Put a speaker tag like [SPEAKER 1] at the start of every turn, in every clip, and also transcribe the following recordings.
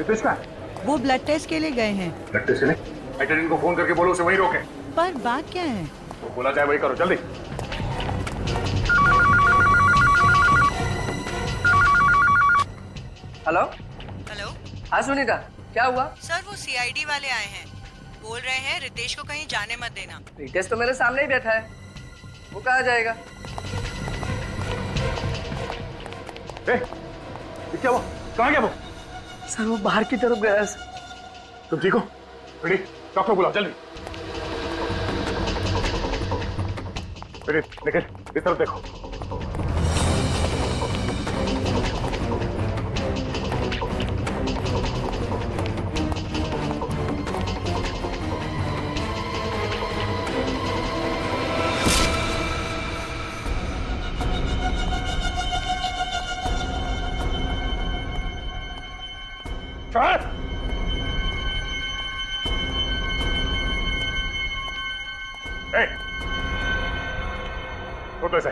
[SPEAKER 1] रितेश कहाँ है?
[SPEAKER 2] वो ब्लड टेस्ट के लिए गए हैं।
[SPEAKER 1] ब्लड टेस्ट के लिए? अटेंडेंट को फोन करके बोलो उसे वहीं रोके।
[SPEAKER 2] पर बात क्या है?
[SPEAKER 1] तो बोला जाए वही करो, जल्दी।
[SPEAKER 3] हेलो।
[SPEAKER 2] हेलो
[SPEAKER 3] हाँ सुनीता, क्या हुआ?
[SPEAKER 2] सर, वो सीआईडी वाले आए हैं। बोल रहे हैं रितेश को कहीं जाने मत देना।
[SPEAKER 3] रितेश तो मेरे सामने ही बैठा है, वो कहाँ जाएगा?
[SPEAKER 1] ये क्या हुआ? कहाँ गया वो?
[SPEAKER 3] सर वो बाहर की तरफ गया है।
[SPEAKER 1] तुम ठीक हो? रेडी, डॉक्टर बुलाओ जल्दी। रेडी, निकल, इस तरफ देखो। छोड़ दे इसे,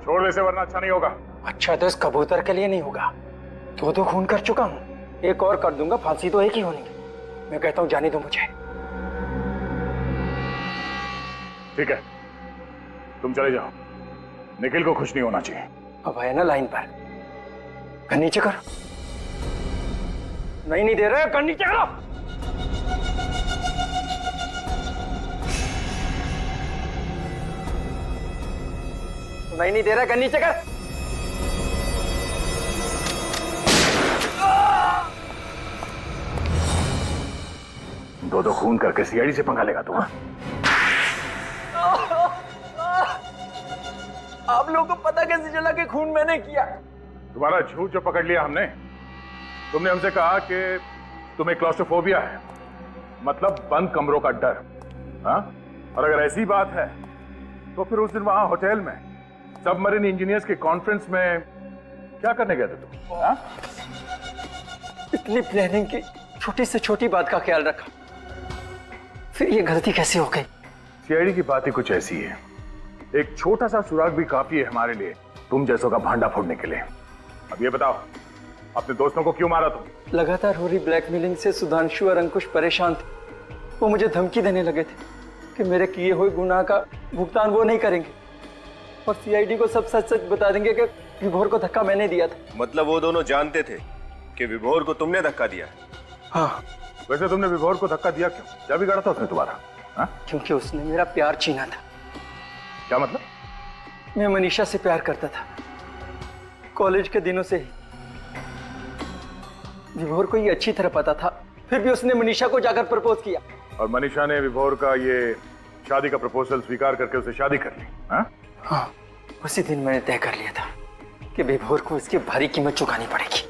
[SPEAKER 1] छोड़ दे इसे वरना अच्छा नहीं होगा।
[SPEAKER 4] अच्छा तो इस कबूतर के लिए नहीं होगा। तो खून कर चुका हूँ, एक और कर दूंगा, फांसी तो एक ही होनी है। मैं कहता हूँ जाने दो मुझे।
[SPEAKER 1] ठीक है, तुम चले जाओ, निखिल को खुश नहीं होना चाहिए।
[SPEAKER 4] अब है ना लाइन पर, कर नीचे करो। नहीं दे रहे, कर नीचे करो। नहीं दे रहा, कर नीचे कर।
[SPEAKER 1] दो खून करके सीआईडी से पंगा लेगा तू?
[SPEAKER 4] आप लोगों को पता कैसे चला कि खून मैंने किया?
[SPEAKER 1] तुम्हारा झूठ जो पकड़ लिया हमने। तुमने हमसे कहा कि तुम्हें क्लॉस्ट्रोफोबिया है, मतलब बंद कमरों का डर। हाँ? और अगर ऐसी बात है तो फिर उस दिन वहां होटल में सबमरीन इंजीनियर्स के कॉन्फ्रेंस में क्या करने गए थे तुम? हाँ?
[SPEAKER 4] इतनी प्लानिंग की छोटी से छोटी बात का ख्याल रखा, फिर ये गलती कैसे हो गई?
[SPEAKER 1] सीआईडी की बात ही कुछ ऐसी है, एक छोटा सा सुराग भी काफी है हमारे लिए तुम जैसों का भांडा फोड़ने के लिए। अब ये बताओ, अपने दोस्तों को क्यों मारा तुम?
[SPEAKER 4] लगातार हो रही ब्लैकमेलिंग से सुधांशु और अंकुश परेशान थे। वो मुझे धमकी देने लगे थे कि मेरे किए हुए गुनाह का भुगतान वो नहीं करेंगे और सीआईडी को सब सच सच बता देंगे कि विभोर को धक्का मैंने दिया था।
[SPEAKER 5] मतलब वो दोनों जानते थे कि विभोर को तुमने धक्का दिया?
[SPEAKER 4] हाँ।
[SPEAKER 1] वैसे तुमने विभोर को धक्का दिया क्यों? क्या बिगाड़ा था उसने तुम्हारा? हाँ?
[SPEAKER 4] क्योंकि उसने मेरा प्यार छीना था।
[SPEAKER 1] क्या मतलब?
[SPEAKER 4] मैं मनीषा से प्यार करता था कॉलेज के दिनों से ही। विभोर को ये अच्छी तरह पता था, फिर भी उसने मनीषा को जाकर प्रपोज किया।
[SPEAKER 1] और मनीषा ने विभोर का ये शादी का प्रपोजल स्वीकार करके उसे शादी कर ली? हाँ?
[SPEAKER 4] हाँ, उसी दिन मैंने तय कर लिया था कि विभोर को इसकी भारी कीमत चुकानी पड़ेगी।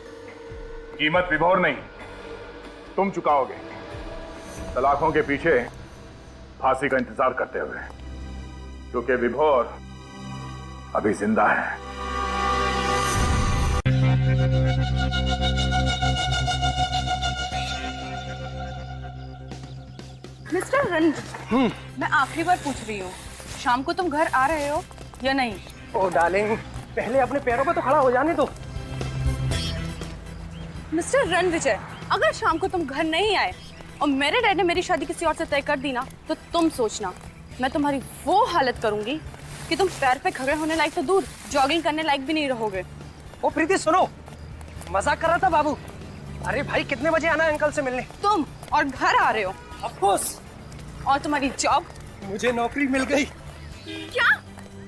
[SPEAKER 1] कीमत विभोर नहीं, तुम चुकाओगे, सलाखों के पीछे फांसी का इंतजार करते हुए, क्योंकि विभोर अभी जिंदा है।
[SPEAKER 6] मिस्टर रंजन, मैं आखिरी बार पूछ रही हूँ, शाम को तुम घर आ रहे हो या नहीं?
[SPEAKER 4] ओ डार्लिंग, पहले अपने पैरों पर तो खड़ा हो जाने दो।
[SPEAKER 6] मिस्टर रणविजय, अगर शाम को तुम घर नहीं आए और मेरे डैड ने मेरी शादी किसी और से तय कर दी ना, तो तुम सोचना मैं तुम्हारी वो हालत करूंगी कि तुम पैर पे खड़े होने लायक तो दूर, जॉगिंग करने लायक भी नहीं रहोगे।
[SPEAKER 4] ओ प्रीति सुनो, मजाक कर रहा था बाबू। अरे भाई कितने बजे आना है अंकल से मिलने?
[SPEAKER 6] तुम और घर आ रहे हो?
[SPEAKER 4] Of course.
[SPEAKER 6] और तुम्हारी जॉब?
[SPEAKER 4] मुझे नौकरी मिल गई।
[SPEAKER 6] क्या?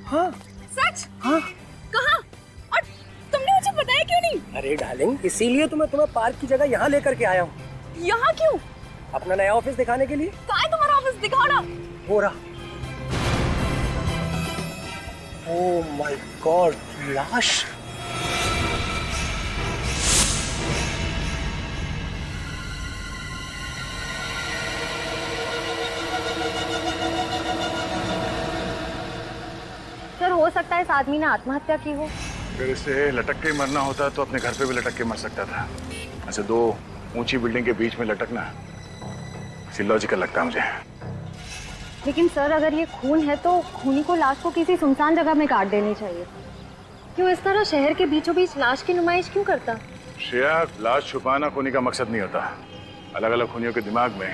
[SPEAKER 4] हाँ।
[SPEAKER 6] सच?
[SPEAKER 4] हाँ।
[SPEAKER 6] कहाँ? और तुमने मुझे बताया क्यों नहीं?
[SPEAKER 4] अरे डार्लिंग, इसीलिए तो मैं तुम्हें पार्क की जगह यहाँ लेकर के आया हूँ।
[SPEAKER 6] यहाँ क्यों?
[SPEAKER 4] अपना नया ऑफिस दिखाने के लिए।
[SPEAKER 6] कहाँ है तुम्हारा ऑफिस? दिखाओ ना।
[SPEAKER 4] हो रहा। ओह माय गॉड, लाश।
[SPEAKER 7] सर, हो सकता है इस आदमी ने आत्महत्या की हो।
[SPEAKER 1] अगर इसे लटक के मरना होता तो अपने घर पे भी लटक के मर सकता था। ऐसे दो ऊंची बिल्डिंग के बीच में लटकना लॉजिकल लगता है मुझे।
[SPEAKER 7] लेकिन सर, अगर ये खून है तो खूनी को लाश को किसी सुनसान जगह में काट देनी चाहिए। क्यों इस तरह शहर के बीचों बीच लाश की नुमाइश क्यों करता?
[SPEAKER 1] श्रेया, लाश छुपाना खूनी का मकसद नहीं होता। अलग अलग खूनियों के दिमाग में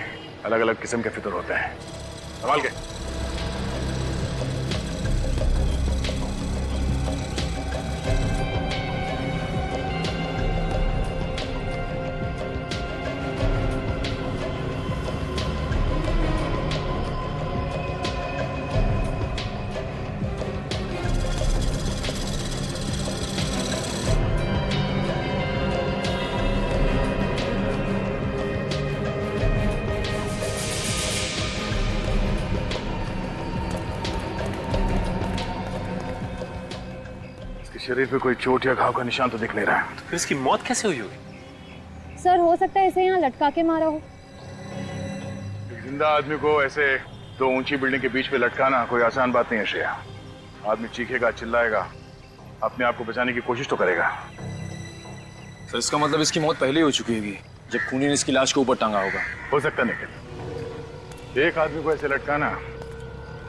[SPEAKER 1] अलग अलग किस्म के फिक्र होते हैं। संभाल के। शरीर पे कोई चोट या घाव का निशान तो दिख नहीं रहा है।
[SPEAKER 8] फिर इसकी मौत कैसे हुई होगी?
[SPEAKER 7] सर हो सकता है इसे यहाँ लटका के मारा हो।
[SPEAKER 1] एक जिंदा आदमी को ऐसे दो ऊंची बिल्डिंग के बीच पे लटकाना कोई आसान बात नहीं है श्रेया। आदमी चीखेगा, चिल्लाएगा, अपने आप को बचाने की कोशिश तो करेगा।
[SPEAKER 9] सर इसका मतलब इसकी मौत पहले ही हो चुकी होगी जब खूनी ने इसकी लाश को ऊपर टांगा होगा।
[SPEAKER 1] हो सकता है निखिल, एक आदमी को ऐसे लटकाना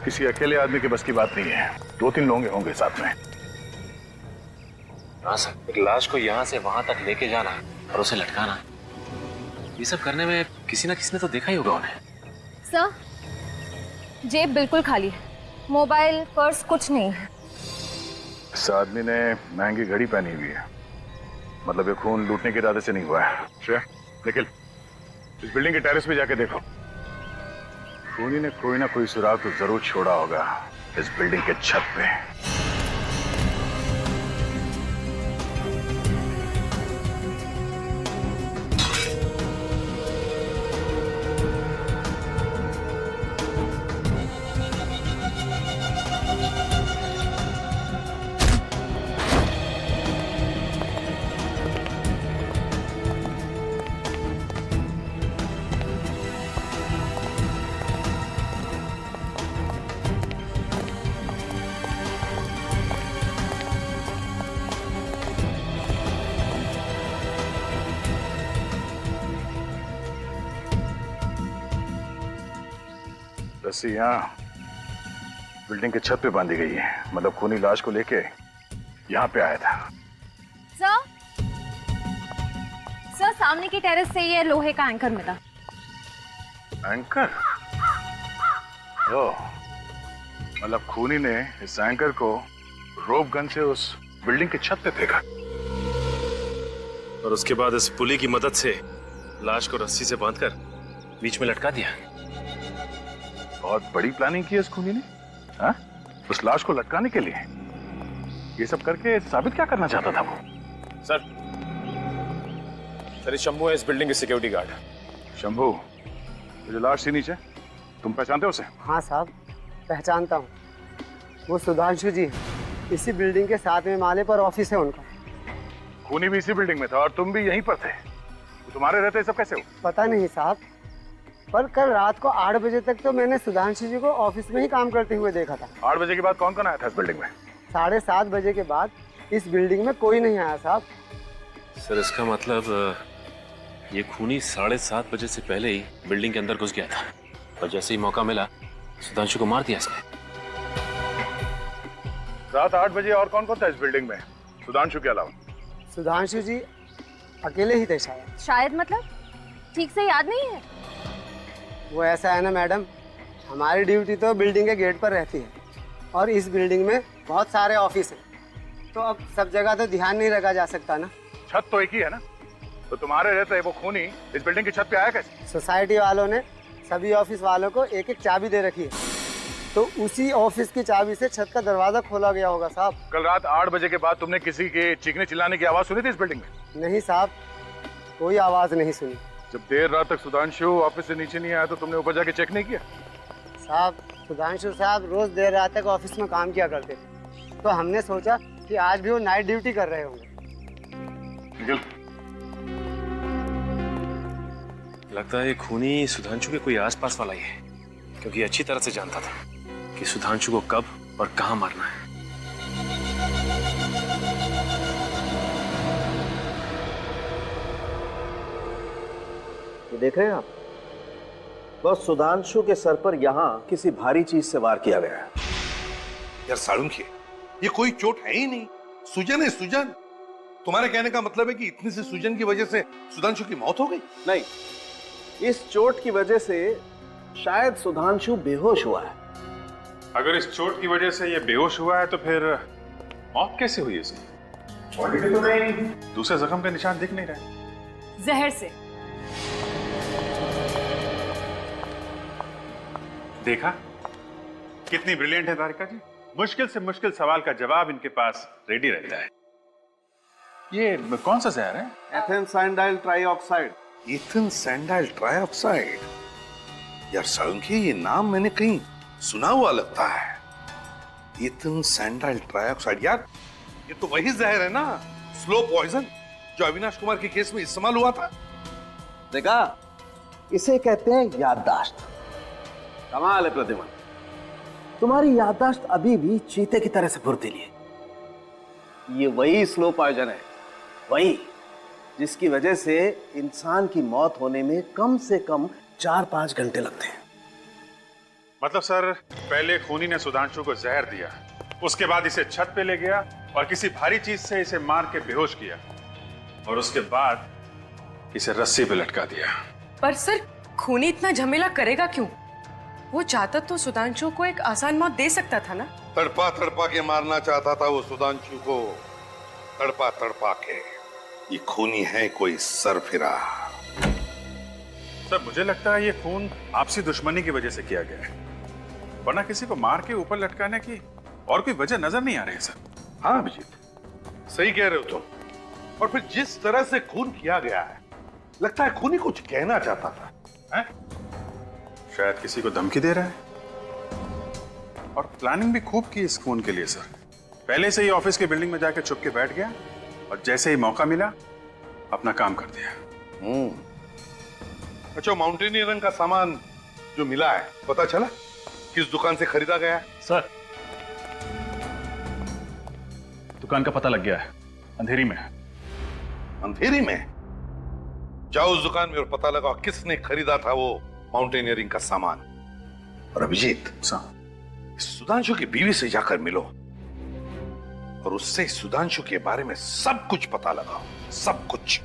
[SPEAKER 1] किसी अकेले आदमी के बस की बात नहीं है। 2-3 लोग होंगे साथ में।
[SPEAKER 8] हाँ सर, एक लाश को यहाँ से वहां तक लेके जाना और उसे लटकाना, ये सब करने में किसी ना किसी ने तो देखा ही होगा उन्हें।
[SPEAKER 7] सर जेब बिल्कुल खाली है, मोबाइल पर्स कुछ नहीं है।
[SPEAKER 1] इस आदमी ने महंगी घड़ी पहनी हुई है, मतलब ये खून लूटने के इरादे से नहीं हुआ है। श्रेया, निखिल, इस बिल्डिंग के टेरेस पे जाके देखो। खूनी ने कोई ना कोई सुराग तो जरूर छोड़ा होगा इस बिल्डिंग के छत पे। रस्सी यहाँ बिल्डिंग के छत पे बांधी गई है, मतलब खूनी लाश को लेके यहाँ पे आया था।
[SPEAKER 7] सर सामने की टेरेस से ये लोहे का एंकर मिला।
[SPEAKER 1] एंकर? ओह, मतलब खूनी ने इस एंकर को रोप गन से उस बिल्डिंग के छत पे फेंका
[SPEAKER 8] और उसके बाद इस पुली की मदद से लाश को रस्सी से बांधकर बीच में लटका दिया।
[SPEAKER 1] बहुत बड़ी प्लानिंग की है इस खूनी ने, हाँ? उस लाश को लटकाने के लिए। ये सब करके साबित क्या करना चाहता था वो?
[SPEAKER 9] सर ये शंभू है, इस बिल्डिंग के सिक्योरिटी गार्ड।
[SPEAKER 1] शंभू, जो लाश थी नीचे, तुम पहचानते हो उसे?
[SPEAKER 3] हाँ साहब, पहचानता हूँ। वो सुधांशु जी हैं। इसी बिल्डिंग के 7वें माले पर ऑफिस है उनका।
[SPEAKER 1] खूनी भी इसी बिल्डिंग में था और तुम भी यहीं पर थे। तो तुम्हारे रहते सब कैसे हो?
[SPEAKER 3] पता नहीं साहब, पर कल रात को 8 बजे तक तो मैंने सुधांशु जी को ऑफिस में ही काम करते हुए देखा था।
[SPEAKER 1] 8 बजे के बाद कौन कौन आया था इस बिल्डिंग में?
[SPEAKER 3] 7:30 बजे के बाद इस बिल्डिंग में कोई नहीं आया साहब।
[SPEAKER 8] सर इसका मतलब ये खूनी 7:30 बजे से पहले ही बिल्डिंग के अंदर घुस गया था और जैसे ही मौका मिला सुधांशु को मार दिया इसने।
[SPEAKER 1] रात 8 बजे और कौन कौन था इस बिल्डिंग में सुधांशु के अलावा?
[SPEAKER 3] सुधांशु जी अकेले ही थे शायद।
[SPEAKER 7] शायद मतलब ठीक से याद नहीं है।
[SPEAKER 3] वो ऐसा है ना मैडम, हमारी ड्यूटी तो बिल्डिंग के गेट पर रहती है और इस बिल्डिंग में बहुत सारे ऑफिस हैं, तो अब सब जगह तो ध्यान नहीं रखा जा सकता ना।
[SPEAKER 1] छत तो एक ही है ना, तो तुम्हारे रहते वो खूनी इस बिल्डिंग की छत पे आया कैसे?
[SPEAKER 3] सोसाइटी वालों ने सभी ऑफिस वालों को एक एक चाबी दे रखी है, तो उसी ऑफिस की चाबी से छत का दरवाजा खोला गया होगा साहब।
[SPEAKER 1] कल रात 8 बजे के बाद तुमने किसी के चीखने चिल्लाने की आवाज सुनी थी इस बिल्डिंग में?
[SPEAKER 3] नहीं साहब, कोई आवाज नहीं सुनी।
[SPEAKER 1] जब देर रात तक सुधांशु ऑफिस से नीचे नहीं आया तो तुमने ऊपर जाके चेक नहीं किया?
[SPEAKER 3] साहब सुधांशु साहब रोज देर रात तक ऑफिस में काम किया करते थे, तो हमने सोचा कि आज भी वो नाइट ड्यूटी कर रहे होंगे।
[SPEAKER 1] निखिल,
[SPEAKER 8] लगता है ये खूनी सुधांशु के कोई आसपास वाला ही है, क्योंकि अच्छी तरह से जानता था कि सुधांशु को कब और कहां मारना है।
[SPEAKER 10] ये देख रहे हैं आप, बस सुधांशु के सर पर यहाँ किसी भारी चीज से वार किया गया है।
[SPEAKER 11] यार साळुंखे, ये कोई चोट है ही नहीं, सूजन है सूजन। तुम्हारे कहने का मतलब है कि इतनी सी सूजन की वजह से सुधांशु की मौत हो गई?
[SPEAKER 10] नहीं, इस चोट की वजह से शायद सुधांशु बेहोश हुआ है।
[SPEAKER 1] अगर इस चोट की वजह से ये बेहोश हुआ है तो फिर मौत कैसे हुई इसकी? बॉडी पे तो कहीं दूसरे जख्म का निशान दिख नहीं रहे।
[SPEAKER 6] जहर से।
[SPEAKER 1] देखा कितनी ब्रिलियंट है तारिका जी। मुश्किल से मुश्किल सवाल का जवाब इनके पास रेडी रहता है। ये कौन सा जहर है?
[SPEAKER 10] एथेन सैंडाइल ट्राइऑक्साइड।
[SPEAKER 11] इथेन सैंडाइल ट्राइऑक्साइड। यार सालुंखी, ये नाम मैंने कहीं सुना हुआ लगता है। इथेन सैंडाइल ट्राइऑक्साइड, यार ये तो वही जहर है ना, स्लो पॉइजन, जो अविनाश कुमार के केस में इस्तेमाल हुआ था।
[SPEAKER 10] देखा, इसे कहते हैं याददाश्त। कमाल है प्रतिमा, तुम्हारी याददाश्त अभी भी चीते की तरह से फुर्तीली है। ये वही स्लो पॉइजन है, वही जिसकी वजह से इंसान की मौत होने में कम से कम 4-5 घंटे लगते हैं।
[SPEAKER 1] मतलब सर, पहले खूनी ने सुधांशु को जहर दिया, उसके बाद इसे छत पे ले गया और किसी भारी चीज से इसे मार के बेहोश किया, और उसके बाद इसे रस्सी पे लटका दिया।
[SPEAKER 12] पर सर, खूनी इतना झमेला करेगा क्यों? वो चाहता तो सुधांशु को एक आसान मौत दे सकता था ना।
[SPEAKER 11] तड़पा तड़पा के मारना चाहता था वो सुधांशु को, तड़पा तड़पा के। ये खूनी है कोई सरफिरा।
[SPEAKER 1] सर, मुझे लगता है ये खून आपसी दुश्मनी की वजह से किया गया है, वरना किसी को मार के ऊपर लटकाने की और कोई वजह नजर नहीं आ रही है सर।
[SPEAKER 11] हाँ अभिजीत, सही कह रहे हो तुम। और फिर जिस तरह से खून किया गया है, लगता है खूनी कुछ कहना चाहता था, हैं?
[SPEAKER 1] शायद किसी को धमकी दे रहा है, और प्लानिंग भी खूब की इस खून के लिए सर। पहले से ही ऑफिस की बिल्डिंग में जाकर छुप के बैठ गया, और जैसे ही मौका मिला अपना काम कर दिया।
[SPEAKER 11] अच्छा, माउंटेनियरिंग का सामान जो मिला है, पता चला किस दुकान से खरीदा गया है?
[SPEAKER 1] सर, दुकान का पता लग गया है, अंधेरी में।
[SPEAKER 11] अंधेरी में? जाओ उस दुकान में और पता लगाओ किसने खरीदा था वो माउंटेनियरिंग का सामान। और अभिजीत, सुधांशु की बीवी से जाकर मिलो और उससे सुधांशु के बारे में सब कुछ पता लगाओ, सब कुछ।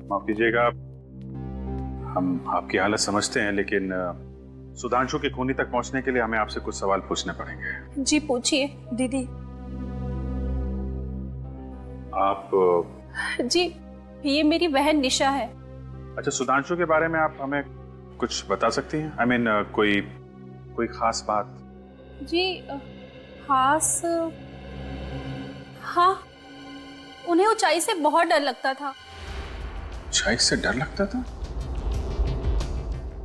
[SPEAKER 1] माफ कीजिएगा, हम आपकी हालत समझते हैं, लेकिन सुधांशु के खूनी तक पहुंचने के लिए हमें आपसे कुछ सवाल पूछने पड़ेंगे।
[SPEAKER 6] जी पूछिए दीदी।
[SPEAKER 1] आप
[SPEAKER 6] जी, ये मेरी बहन निशा है।
[SPEAKER 1] अच्छा, सुधांशु के बारे में आप हमें कुछ बता सकती हैं? I mean, कोई खास बात?
[SPEAKER 6] जी खास, हाँ, उन्हें ऊंचाई से बहुत डर लगता था।
[SPEAKER 1] ऊंचाई से डर लगता था?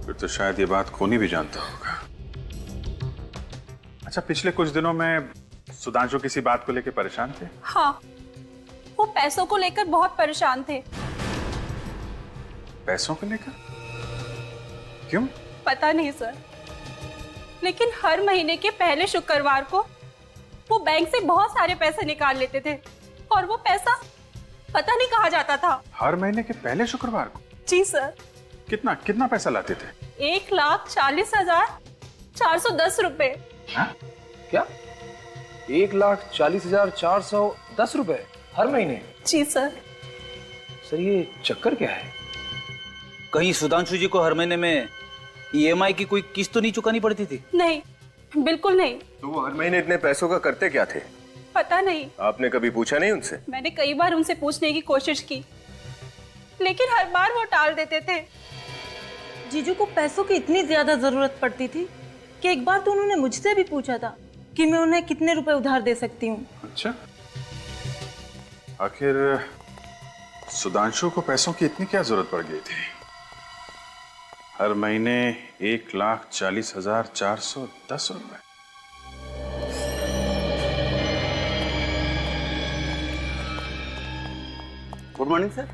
[SPEAKER 1] फिर तो शायद ये बात खूनी भी जानता होगा। अच्छा, पिछले कुछ दिनों में सुधांशु किसी बात को लेकर परेशान थे?
[SPEAKER 6] हाँ, वो पैसों को लेकर बहुत परेशान थे।
[SPEAKER 1] पैसों को लेकर? क्यों?
[SPEAKER 6] पता नहीं सर, लेकिन हर महीने के पहले शुक्रवार को वो बैंक से बहुत सारे पैसे निकाल लेते थे, और वो पैसा पता नहीं कहाँ जाता था।
[SPEAKER 1] हर महीने के पहले शुक्रवार को?
[SPEAKER 6] जी सर।
[SPEAKER 1] कितना पैसा लाते थे?
[SPEAKER 6] 1,40,410 रुपए।
[SPEAKER 9] क्या? 1,40,410 रुपए हर महीने?
[SPEAKER 6] जी सर।
[SPEAKER 9] सर, ये चक्कर क्या है?
[SPEAKER 13] कहीं सुधांशु जी को हर महीने में EMI की कोई किस्त तो नहीं चुकानी पड़ती थी?
[SPEAKER 6] नहीं, बिल्कुल नहीं।
[SPEAKER 5] तो वो हर महीने इतने पैसों का करते क्या थे?
[SPEAKER 6] पता नहीं।
[SPEAKER 5] आपने कभी पूछा नहीं उनसे?
[SPEAKER 6] मैंने कई बार उनसे पूछने की कोशिश की, लेकिन हर बार वो टाल देते थे।
[SPEAKER 14] जीजू को पैसों की इतनी ज्यादा जरूरत पड़ती थी कि एक बार तो उन्होंने मुझसे भी पूछा था कि मैं उन्हें कितने रुपए उधार दे सकती हूँ।
[SPEAKER 1] अच्छा, आखिर सुधांशु को पैसों की इतनी क्या जरूरत पड़ गई थी? हर महीने 1,40,410 रुपए।
[SPEAKER 10] Good morning sir.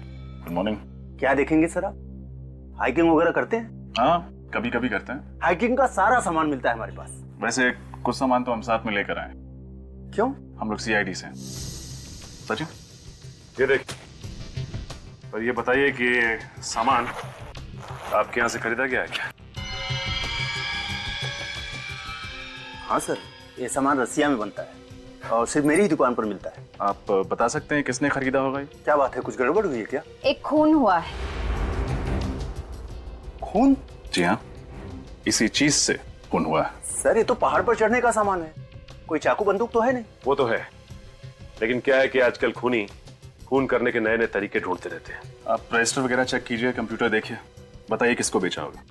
[SPEAKER 1] Good morning.
[SPEAKER 10] क्या देखेंगे सर आप? हाइकिंग वगैरह करते हैं?
[SPEAKER 1] हाँ, कभी कभी करते हैं।
[SPEAKER 10] हाइकिंग का सारा सामान मिलता है हमारे पास।
[SPEAKER 1] वैसे कुछ सामान तो हम साथ में लेकर आए।
[SPEAKER 3] क्यों?
[SPEAKER 1] हम लोग सीआईडी से हैं। सचिन, ये देखिए। पर ये बताइए कि ये सामान आपके यहाँ से खरीदा गया है क्या?
[SPEAKER 10] हाँ सर, ये सामान रसिया में बनता है और सिर्फ मेरी ही दुकान पर मिलता है।
[SPEAKER 1] आप बता सकते हैं किसने खरीदा होगा ये?
[SPEAKER 10] क्या बात है, कुछ गड़बड़ हुई है क्या?
[SPEAKER 7] एक खून हुआ है।
[SPEAKER 10] खून?
[SPEAKER 1] जी हाँ, इसी चीज से खून हुआ है।
[SPEAKER 10] सर ये तो पहाड़ पर चढ़ने का सामान है, कोई चाकू बंदूक तो है नहीं।
[SPEAKER 8] वो तो है, लेकिन क्या है कि आजकल खूनी खून करने के नए नए तरीके ढूंढते रहते हैं।
[SPEAKER 1] आप रजिस्टर वगैरह चेक कीजिए, कंप्यूटर देखिए, बताइए किसको बेचा होगा।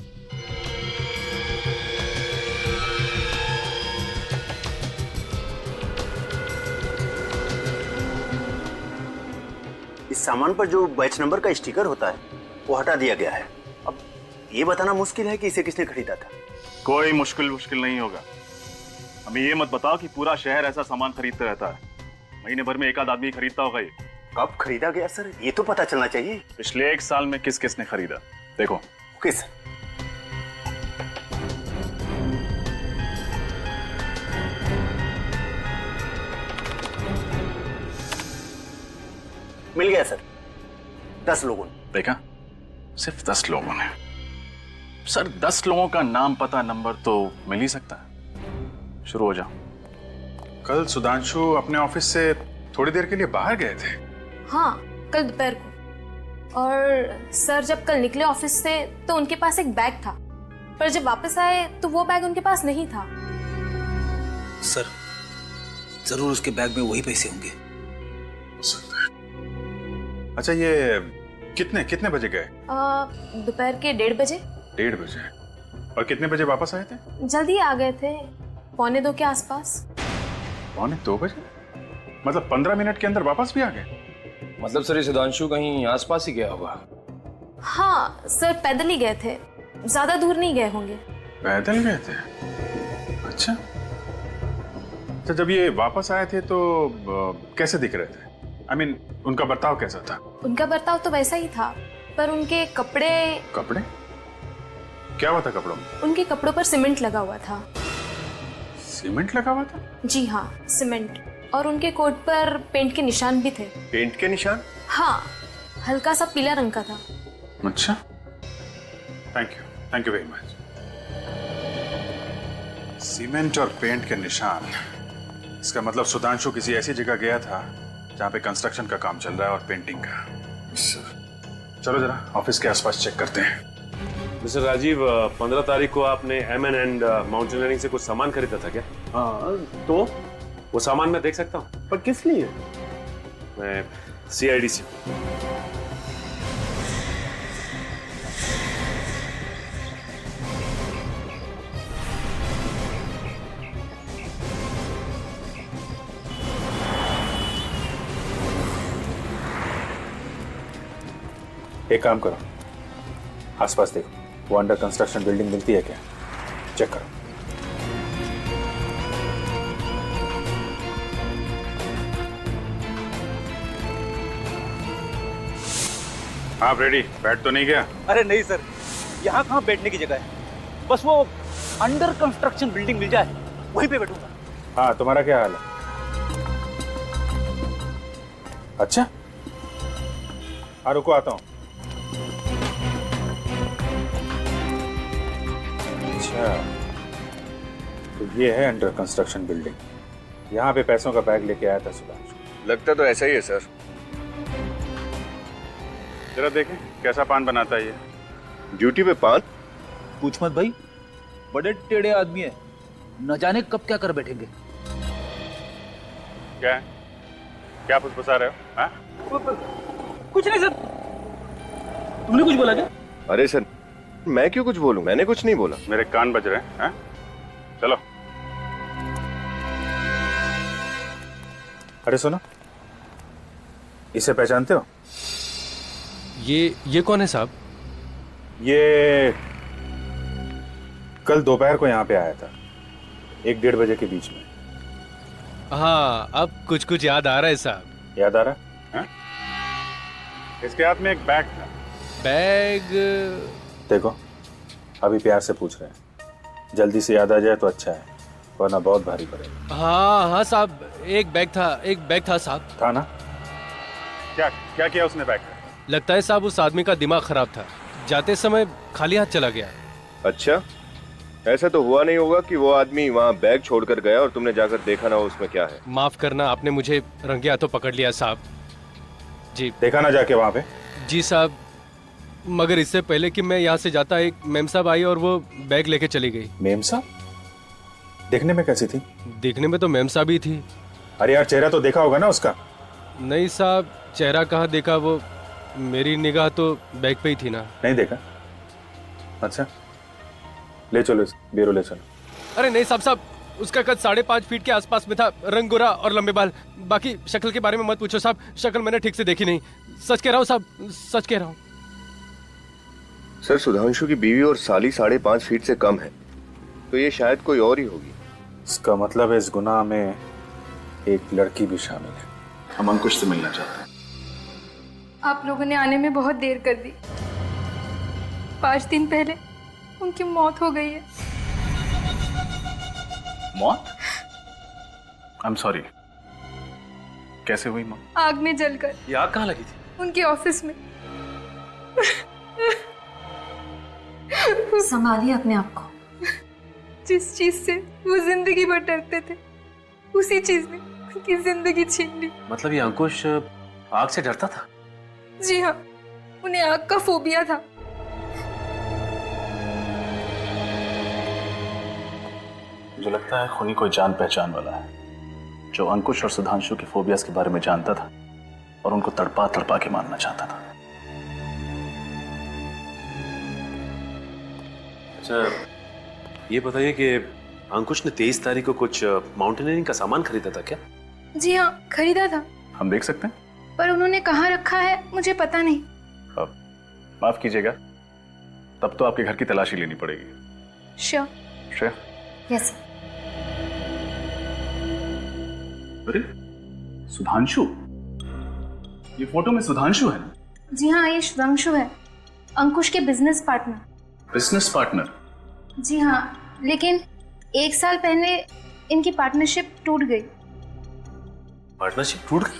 [SPEAKER 10] इस सामान पर जो बैच नंबर का स्टिकर होता है वो हटा दिया गया है। अब ये बताना मुश्किल है कि इसे किसने खरीदा था।
[SPEAKER 1] कोई मुश्किल नहीं होगा। हमें ये मत बताओ कि पूरा शहर ऐसा सामान खरीदता रहता है। महीने भर में एक आध आदमी खरीदता होगा ये।
[SPEAKER 10] कब खरीदा गया सर, ये तो पता चलना चाहिए।
[SPEAKER 1] पिछले 1 साल में किस किसने खरीदा, देखो।
[SPEAKER 10] किस? मिल गया सर, 10 लोगों ने।
[SPEAKER 1] देखा, सिर्फ 10 लोगों ने। सर 10 लोगों का नाम पता नंबर तो मिल ही सकता है। शुरू हो जाओ। कल सुधांशु अपने ऑफिस से थोड़ी देर के लिए बाहर गए थे।
[SPEAKER 15] हाँ, कल दोपहर को। और सर जब कल निकले ऑफिस से तो उनके पास एक बैग था, पर जब वापस आए तो वो बैग उनके पास नहीं था।
[SPEAKER 13] सर जरूर उसके बैग में वही पैसे होंगे।
[SPEAKER 1] अच्छा, ये कितने बजे गए?
[SPEAKER 15] दोपहर के 1:30 बजे।
[SPEAKER 1] 1:30 बजे। और कितने बजे वापस आए थे?
[SPEAKER 15] जल्दी आ गए थे, 1:45 के आसपास।
[SPEAKER 1] 1:45 बजे? मतलब 15 मिनट के अंदर वापस भी आ गए?
[SPEAKER 9] मतलब सर ये सुधांशु कहीं आसपास ही गया होगा।
[SPEAKER 15] हाँ सर, पैदल ही गए थे, ज्यादा दूर नहीं गए होंगे।
[SPEAKER 1] पैदल गए थे? अच्छा। तो जब ये वापस आए थे तो कैसे दिख रहे थे? I mean, उनका बर्ताव कैसा था?
[SPEAKER 15] उनका बर्ताव तो वैसा ही था, पर उनके कपड़े।
[SPEAKER 1] कपड़े? क्या हुआ था कपड़ों में?
[SPEAKER 15] उनके कपड़ों पर सीमेंट लगा हुआ था।
[SPEAKER 1] सीमेंट लगा हुआ था?
[SPEAKER 15] जी हाँ, सीमेंट। और उनके कोट पर पेंट के निशान भी थे।
[SPEAKER 5] पेंट के निशान?
[SPEAKER 15] हाँ, हल्का सा पीला रंग का था।
[SPEAKER 1] अच्छा, thank you very much. Cement और पेंट के निशान, इसका मतलब सुधांशु किसी ऐसी जगह गया था जहाँ पे कंस्ट्रक्शन का काम चल रहा है और पेंटिंग का। चलो जरा ऑफिस के आसपास चेक करते हैं।
[SPEAKER 8] मिस्टर राजीव, 15 तारीख को आपने M&N माउंटेनियरिंग से कुछ सामान खरीदा था क्या?
[SPEAKER 10] हाँ, तो
[SPEAKER 8] वो सामान मैं देख सकता हूँ?
[SPEAKER 10] पर किस लिए?
[SPEAKER 8] मैं CID से।
[SPEAKER 1] एक काम करो, आसपास देखो, वो अंडर कंस्ट्रक्शन बिल्डिंग मिलती है क्या, चेक करो। आप रेडी? बैठ तो नहीं गया?
[SPEAKER 13] अरे नहीं सर, यहाँ कहाँ बैठने की जगह है, बस वो अंडर कंस्ट्रक्शन बिल्डिंग मिल जाए वहीं पे बैठूंगा।
[SPEAKER 1] हाँ, तुम्हारा क्या हाल है? अच्छा, हाँ रुको, आता हूँ। अच्छा, तो ये है अंडर कंस्ट्रक्शन बिल्डिंग। यहाँ पे पैसों का बैग लेके आया था सुधांशु।
[SPEAKER 5] लगता तो ऐसा ही है सर।
[SPEAKER 1] जरा देखें कैसा पान बनाता है ये।
[SPEAKER 5] ड्यूटी पे पान?
[SPEAKER 13] पूछ मत भाई, बड़े टेढ़े आदमी है, न जाने कब क्या कर बैठेंगे।
[SPEAKER 1] क्या है? क्या फुसफुसा रहे हो? हाँ?
[SPEAKER 13] कुछ नहीं सर। तुमने कुछ बोला क्या?
[SPEAKER 5] अरे सर, मैं क्यों कुछ बोलूं? मैंने कुछ नहीं बोला।
[SPEAKER 1] मेरे कान बज रहे हैं। हाँ? चलो। अरे सुनो, इसे पहचानते हो?
[SPEAKER 8] ये कौन है साहब?
[SPEAKER 1] ये कल दोपहर को यहाँ पे आया था, 1-1:30 बजे के बीच में।
[SPEAKER 8] हाँ, अब कुछ याद आ रहा है साहब।
[SPEAKER 1] याद आ रहा है? इसके हाथ में एक बैग था।
[SPEAKER 8] बैग?
[SPEAKER 1] देखो, अभी प्यार से पूछ रहे हैं, जल्दी से याद आ जाए तो अच्छा है, वरना बहुत भारी पड़ेगा।
[SPEAKER 16] हाँ हाँ साहब, एक बैग था साहब।
[SPEAKER 1] था ना? क्या क्या किया उसने बैग में?
[SPEAKER 16] लगता है साहब उस आदमी का दिमाग खराब था, जाते समय खाली हाथ चला गया।
[SPEAKER 5] अच्छा, ऐसा तो हुआ नहीं होगा कि वो आदमी वहाँ बैग छोड़कर गया और तुमने जाकर देखा ना हो उसमें क्या है?
[SPEAKER 16] माफ करना, आपने मुझे रंगे हाथों पकड़ लिया साहब। जी
[SPEAKER 1] देखा ना जाके वहाँ पे?
[SPEAKER 16] जी साहब, मगर इससे पहले कि मैं यहाँ से जाता एक मेम साहब आई और वो बैग लेके चली गई।
[SPEAKER 1] मेम साहब? देखने में कैसी थी?
[SPEAKER 16] देखने में तो मेम साहब ही थी।
[SPEAKER 1] अरे यार, चेहरा तो देखा होगा ना उसका?
[SPEAKER 16] नहीं साहब, चेहरा कहाँ देखा, वो मेरी निगाह तो बैग पे ही थी ना।
[SPEAKER 1] नहीं देखा? अच्छा, ले चलो ब्यूरो ले चलो।
[SPEAKER 16] अरे नहीं साहब, उसका कद 5.5 फीट के आसपास में था, रंग गोरा और लंबे बाल। बाकी शक्ल के बारे में मत पूछो साहब, शक्ल मैंने ठीक से देखी नहीं। सच कह रहा हूँ साहब, सच कह रहा हूँ।
[SPEAKER 5] सर, सुधांशु की बीवी और साली 5.5 फीट से कम है, तो ये शायद कोई और ही होगी।
[SPEAKER 1] इसका मतलब इस गुनाह में एक लड़की भी शामिल है। हम अंकुश से मिलना चाहते हैं।
[SPEAKER 15] आप लोगों ने आने में बहुत देर कर दी। 5 दिन पहले उनकी मौत हो गई है।
[SPEAKER 1] मौत? आई एम सॉरी, कैसे हुई मौत?
[SPEAKER 15] आग में जलकर।
[SPEAKER 16] ये आग कहाँ लगी थी?
[SPEAKER 15] उनके ऑफिस में। संभालिए अपने आप को। जिस चीज से वो जिंदगी भर डरते थे, उसी चीज ने उनकी जिंदगी छीन ली।
[SPEAKER 8] मतलब ये अंकुश आग से डरता था?
[SPEAKER 15] जी हाँ, उन्हें आग का फोबिया था।
[SPEAKER 9] मुझे लगता है खूनी कोई जान पहचान वाला है, जो अंकुश और सुधांशु के फोबियास के बारे में जानता था और उनको तड़पा तड़पा के मारना चाहता था।
[SPEAKER 8] अच्छा, ये बताइए कि अंकुश ने 23 तारीख को कुछ माउंटेनियरिंग का सामान खरीदा था क्या?
[SPEAKER 15] जी हाँ, खरीदा था।
[SPEAKER 9] हम देख सकते हैं?
[SPEAKER 15] पर उन्होंने कहाँ रखा है मुझे पता नहीं।
[SPEAKER 9] माफ कीजिएगा, तब तो आपके घर की तलाशी लेनी पड़ेगी।
[SPEAKER 15] श्योर।
[SPEAKER 9] श्योर?
[SPEAKER 15] यस।
[SPEAKER 9] अरे सुधांशु, ये फोटो में सुधांशु है ना?
[SPEAKER 15] जी हाँ, ये सुधांशु है, अंकुश के बिजनेस पार्टनर।
[SPEAKER 9] Business partner?
[SPEAKER 15] जी हाँ, लेकिन 1 साल पहले इनकी पार्टनरशिप टूट गई।
[SPEAKER 8] पार्टनरशिप टूट गई?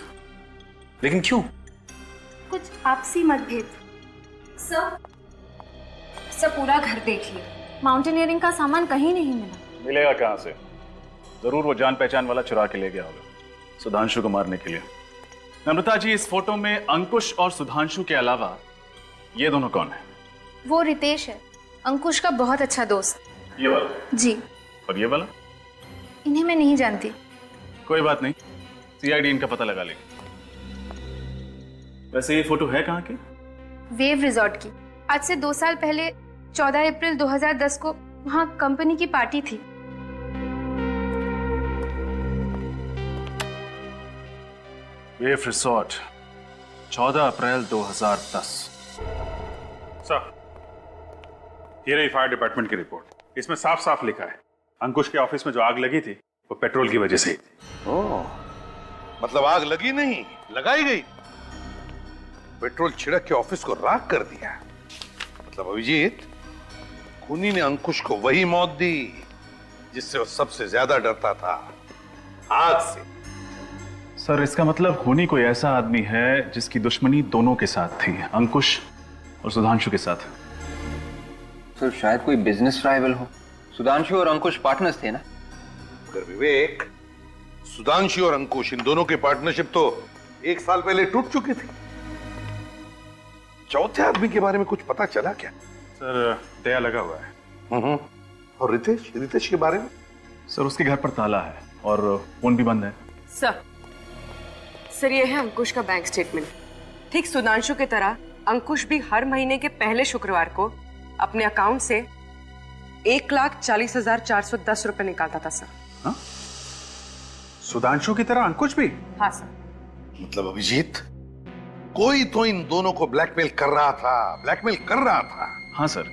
[SPEAKER 8] लेकिन क्यों?
[SPEAKER 15] कुछ आपसी मतभेद। सब पूरा घर देख लिया,
[SPEAKER 7] माउंटेनियरिंग का सामान कहीं नहीं मिला।
[SPEAKER 9] मिलेगा कहां से? जरूर वो जान पहचान वाला चुरा के ले गया होगा सुधांशु को मारने के लिए। नम्रता जी, इस फोटो में अंकुश और सुधांशु के अलावा ये दोनों कौन है?
[SPEAKER 15] वो रितेश है, अंकुश का बहुत अच्छा दोस्त।
[SPEAKER 9] ये वाला?
[SPEAKER 15] जी।
[SPEAKER 9] और ये वाला?
[SPEAKER 15] इन्हें मैं नहीं जानती।
[SPEAKER 9] कोई बात नहीं, सीआईडी इनका पता लगा लेगी। वैसे ये फोटो है कहाँ की?
[SPEAKER 15] वेव रिजॉर्ट की। आज से 2 साल पहले 14 अप्रैल 2010 को वहाँ कंपनी की पार्टी थी।
[SPEAKER 9] वेव रिजॉर्ट, 14 अप्रैल 2010।
[SPEAKER 1] सर, ये रही फायर डिपार्टमेंट की रिपोर्ट। इसमें साफ साफ लिखा है अंकुश के ऑफिस में जो आग लगी थी वो पेट्रोल की वजह से ही थी।
[SPEAKER 11] ओह, मतलब आग लगी नहीं, लगाई गई। पेट्रोल छिड़क के ऑफिस को राख कर दिया। मतलब अभिजीत, खूनी ने अंकुश को वही मौत दी जिससे वो सबसे ज्यादा डरता था, आग से।
[SPEAKER 9] सर, इसका मतलब खूनी कोई ऐसा आदमी है जिसकी दुश्मनी दोनों के साथ थी, अंकुश और सुधांशु के साथ।
[SPEAKER 4] सर, शायद कोई बिजनेस राइवल हो। सुधांशु और अंकुश पार्टनर्स थे ना?
[SPEAKER 11] मगर विवेक, सुधांशु और अंकुश, इन दोनों की पार्टनरशिप तो 1 साल पहले टूट चुकी थी। चौथे आदमी के बारे में कुछ पता चला क्या?
[SPEAKER 1] सर, दया लगा हुआ है।
[SPEAKER 11] और रितेश के बारे में?
[SPEAKER 9] सर, उसके घर पर ताला है और फोन भी बंद है।
[SPEAKER 12] सर, ये है अंकुश का बैंक स्टेटमेंट। ठीक सुधांशु की तरह अंकुश भी हर महीने के पहले शुक्रवार को अपने अकाउंट से 1,40,410 रुपए निकालता था सर।
[SPEAKER 1] हाँ? सुधांशु की तरह अंकुश भी?
[SPEAKER 12] हाँ सर।
[SPEAKER 11] मतलब अभिजीत, कोई तो इन दोनों को ब्लैकमेल कर रहा था।
[SPEAKER 9] हाँ सर,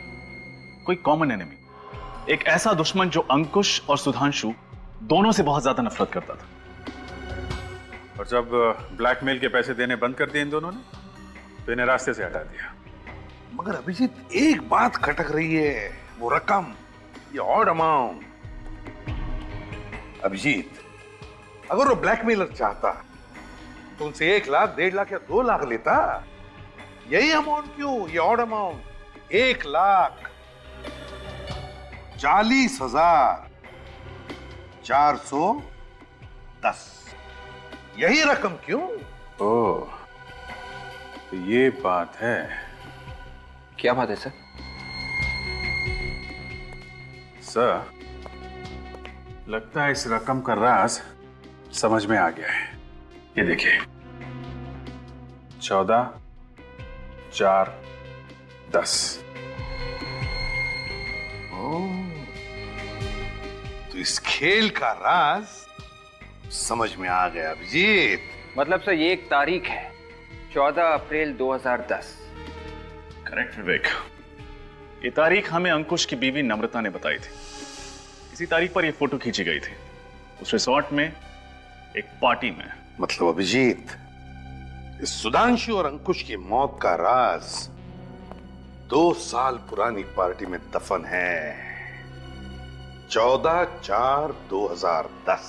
[SPEAKER 9] कोई कॉमन एनिमी, एक ऐसा दुश्मन जो अंकुश और सुधांशु दोनों से बहुत ज्यादा नफरत करता था।
[SPEAKER 1] और जब ब्लैकमेल के पैसे देने बंद कर दिए इन दोनों ने, तो इन्हें रास्ते से हटा दिया।
[SPEAKER 11] मगर अभिजीत, एक बात खटक रही है, वो रकम, ये ऑड अमाउंट। अभिजीत, अगर वो ब्लैकमेलर चाहता तो उनसे 1 लाख, 1.5 लाख या 2 लाख लेता। यही अमाउंट क्यों, ये ऑड अमाउंट 1,40,410, यही रकम क्यों?
[SPEAKER 1] ओह, तो ये बात है।
[SPEAKER 4] क्या बात है सर?
[SPEAKER 9] सर, लगता है इस रकम का राज समझ में आ गया है। ये देखिए, 14,410।
[SPEAKER 11] तो इस खेल का राज समझ में आ गया अभिजीत।
[SPEAKER 4] मतलब सर ये एक तारीख है, 14 अप्रैल 2010।
[SPEAKER 9] करेक्ट विवेक, ये तारीख हमें अंकुश की बीवी नम्रता ने बताई थी। इसी तारीख पर ये फोटो खींची गई थी, उस रिसोर्ट में एक पार्टी में।
[SPEAKER 11] मतलब अभिजीत, इस सुधांशु और अंकुश की मौत का राज 2 साल पुरानी पार्टी में दफन है। 14/4/2010।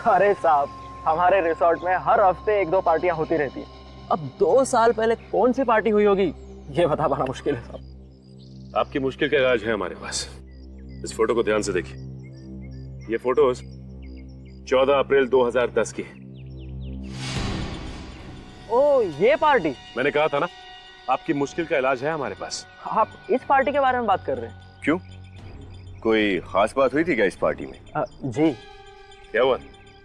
[SPEAKER 4] अरे साहब, हमारे रिसोर्ट में हर हफ्ते 1-2 पार्टियां होती रहती है। अब 2 साल पहले कौन सी पार्टी हुई होगी ये बता पाना मुश्किल है साहब।
[SPEAKER 8] आपकी मुश्किल का इलाज है हमारे पास। इस फोटो को ध्यान से देखिए। ये फोटोज 14 अप्रैल 2010 की है।
[SPEAKER 4] ओ, ये पार्टी?
[SPEAKER 8] मैंने कहा था ना, आपकी मुश्किल का इलाज है हमारे पास।
[SPEAKER 4] आप इस पार्टी के बारे में बात कर रहे हैं?
[SPEAKER 5] क्यों, कोई खास बात हुई थी क्या इस पार्टी में?
[SPEAKER 4] जी।
[SPEAKER 8] क्या हुआ?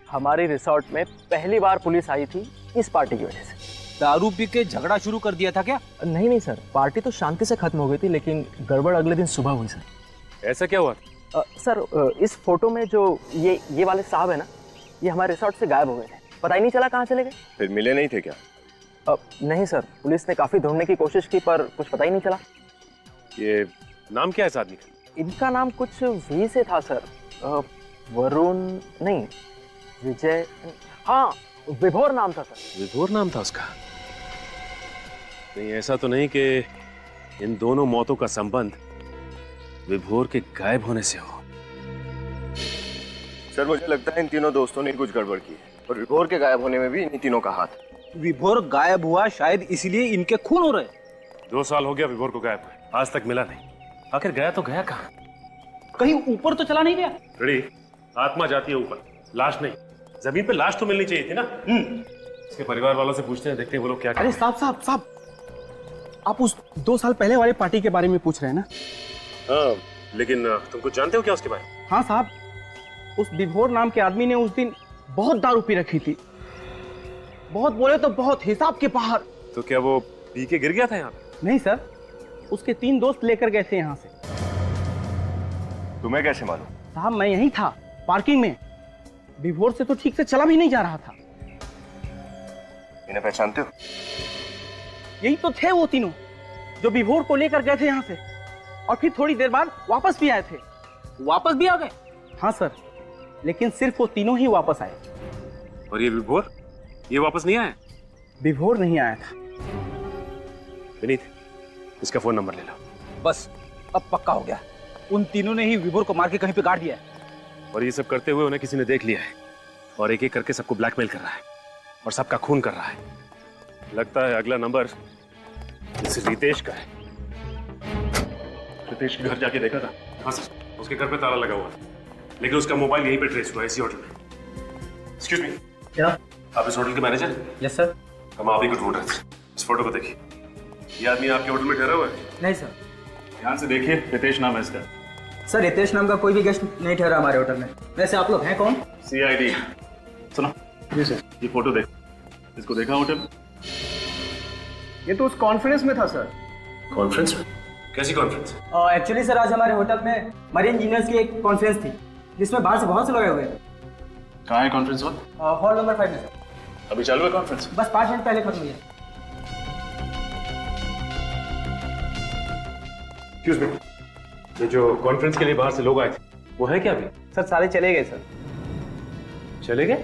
[SPEAKER 4] हमारी रिसोर्ट में पहली बार पुलिस आई थी इस पार्टी की वजह से।
[SPEAKER 13] दारू पी के झगड़ा शुरू कर दिया था क्या?
[SPEAKER 4] नहीं सर, पार्टी तो शांति से खत्म हो गई थी, लेकिन गड़बड़ अगले दिन सुबह हुई सर।
[SPEAKER 8] ऐसा क्या हुआ?
[SPEAKER 4] सर, इस फोटो में जो ये वाले साहब है ना, ये हमारे रिसोर्ट से गायब हो गए थे। पता ही नहीं चला कहाँ चले गए।
[SPEAKER 5] फिर मिले नहीं थे क्या?
[SPEAKER 4] नहीं सर, पुलिस ने काफी ढूंढने की कोशिश की पर कुछ पता ही नहीं चला।
[SPEAKER 8] ये नाम क्या है इस आदमी का?
[SPEAKER 4] इनका नाम कुछ वी से था सर। वरुण नहीं, विजय, हाँ विभोर नाम था सर।
[SPEAKER 8] विभोर नाम था उसका? नहीं, ऐसा तो नहीं कि इन दोनों मौतों का संबंध विभोर के गायब होने से हो।
[SPEAKER 5] सर, मुझे लगता है इन तीनों दोस्तों ने कुछ गड़बड़ की है और विभोर के गायब होने में भी इन तीनों का हाथ है।
[SPEAKER 13] विभोर गायब हुआ शायद इसलिए इनके खून हो रहे।
[SPEAKER 8] 2 साल हो गया विभोर को गायब हुए, आज तक मिला नहीं। आखिर गया तो गया कहाँ?
[SPEAKER 13] कहीं ऊपर तो चला नहीं गया?
[SPEAKER 8] रेडी, आत्मा जाती है ऊपर, लाश नहीं। जमीन पे लाश तो मिलनी चाहिए थी ना। इसके परिवार वालों से पूछते हैं, देखते हैं वो लोग क्या
[SPEAKER 13] अरे साहब, आप उस 2 साल पहले वाले पार्टी के बारे में पूछ रहे हैं ना?
[SPEAKER 8] हाँ, लेकिन तुम कुछ जानते हो क्या उसके बारे में?
[SPEAKER 13] हाँ साहब, उस विभोर नाम के आदमी ने उस दिन बहुत दारू पी रखी थी। बहुत बोले तो बहुत, हिसाब के बाहर।
[SPEAKER 8] तो क्या वो पी के गिर गया था यहाँ पे?
[SPEAKER 13] नहीं सर, उसके 3 दोस्त लेकर गए थे यहाँ से।
[SPEAKER 5] तुम्हें कैसे मालूम?
[SPEAKER 13] साहब, मैं यहीं था पार्किंग में। विभोर से तो ठीक से चला भी नहीं जा रहा था।
[SPEAKER 5] इन्हें पहचानते हो?
[SPEAKER 13] यही तो थे वो तीनों जो विभोर को लेकर गए थे यहाँ से, और फिर थोड़ी देर बाद वापस भी आए थे। वापस भी आ गए? हाँ सर, लेकिन सिर्फ वो तीनों ही वापस आए।
[SPEAKER 8] और ये विभोर, ये वापस नहीं आया?
[SPEAKER 13] विभोर नहीं आया था।
[SPEAKER 8] विनीत, इसका फोन नंबर ले लो।
[SPEAKER 13] बस अब पक्का हो गया, उन तीनों ने ही विभोर को मार के कहीं पे गाड़ दिया है।
[SPEAKER 8] और ये सब करते हुए उन्हें किसी ने देख लिया है और एक एक करके सबको ब्लैकमेल कर रहा है और सबका खून कर रहा है। लगता है अगला नंबर इस रितेश का है। रितेश के घर जाके देखा था? हाँ सर, उसके घर पे ताला लगा हुआ था, लेकिन उसका मोबाइल यहीं पे ट्रेस हुआ है, इसी होटल में। एक्सक्यूज मी,
[SPEAKER 13] क्या
[SPEAKER 8] आप इस होटल के मैनेजर हैं?
[SPEAKER 13] Yes sir.
[SPEAKER 8] हम आप ही को ढूंढ रहे थे। इस फोटो को देखिए, ये आदमी आपके होटल में ठहरा हुआ है?
[SPEAKER 13] नहीं सर।
[SPEAKER 9] ध्यान से देखिए, रितेश नाम है इसका।
[SPEAKER 13] सर, रितेश नाम का कोई भी गेस्ट नहीं ठहरा हमारे होटल में। वैसे आप लोग हैं कौन?
[SPEAKER 9] CID। सुनो
[SPEAKER 13] जी सर।
[SPEAKER 9] ये फोटो देख, इसको देखा होटल में?
[SPEAKER 13] ये तो उस कॉन्फ्रेंस में था सर।
[SPEAKER 8] कॉन्फ्रेंस में? कैसी कॉन्फ्रेंस?
[SPEAKER 13] एक्चुअली सर, आज हमारे होटल में मरीन इंजीनियर्स की एक कॉन्फ्रेंस थी, जिसमें बाहर से बहुत से लोग आए हुए थे।
[SPEAKER 9] कहाँ है कॉन्फ्रेंस हॉल?
[SPEAKER 13] हॉल नंबर 5 में सर।
[SPEAKER 9] अभी चालू है कॉन्फ्रेंस?
[SPEAKER 13] बस 5 मिनट पहले खत्म हुई है।
[SPEAKER 8] एक्सक्यूज मी, ये जो कॉन्फ्रेंस के लिए बाहर से लोग आए थे, वो है क्या अभी?
[SPEAKER 13] सर, सारे चले गए सर।
[SPEAKER 8] चले गए?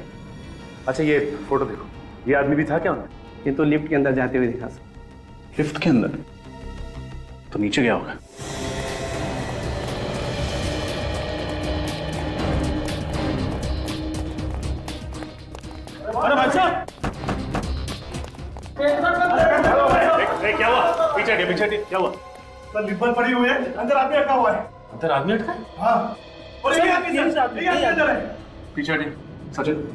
[SPEAKER 8] अच्छा, ये फोटो देखो, ये आदमी भी था क्या उनमें?
[SPEAKER 13] ये तो लिफ्ट के अंदर जाते हुए दिखा सर।
[SPEAKER 9] लिफ्ट के अंदर? तो नीचे गया होगा। अरे भाई साहब, क्या हुआ? पीछे हटिए, क्या हुआ?
[SPEAKER 17] सर लिफ्ट पड़ी हुई है, अंदर आदमी अटका हुआ है।
[SPEAKER 9] अंदर आदमी अटका?
[SPEAKER 17] हाँ। और ये आदमी अंदर है।
[SPEAKER 9] पीछे हटिए, सचिन।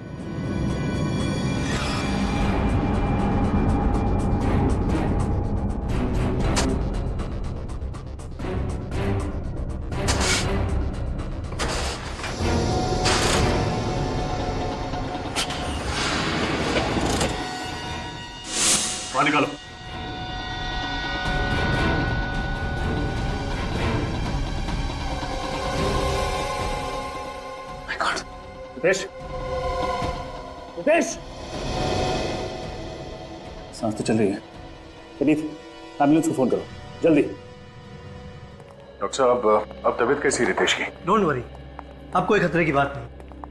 [SPEAKER 9] बाहर निकालो।
[SPEAKER 17] रितेश, रितेश,
[SPEAKER 9] सांस तो चल रही है। विनीत, एम्बुलेंस को फोन करो जल्दी।
[SPEAKER 1] डॉक्टर साहब, अब तबीयत कैसी रितेश की?
[SPEAKER 17] डोंट वरी, अब कोई खतरे की बात नहीं।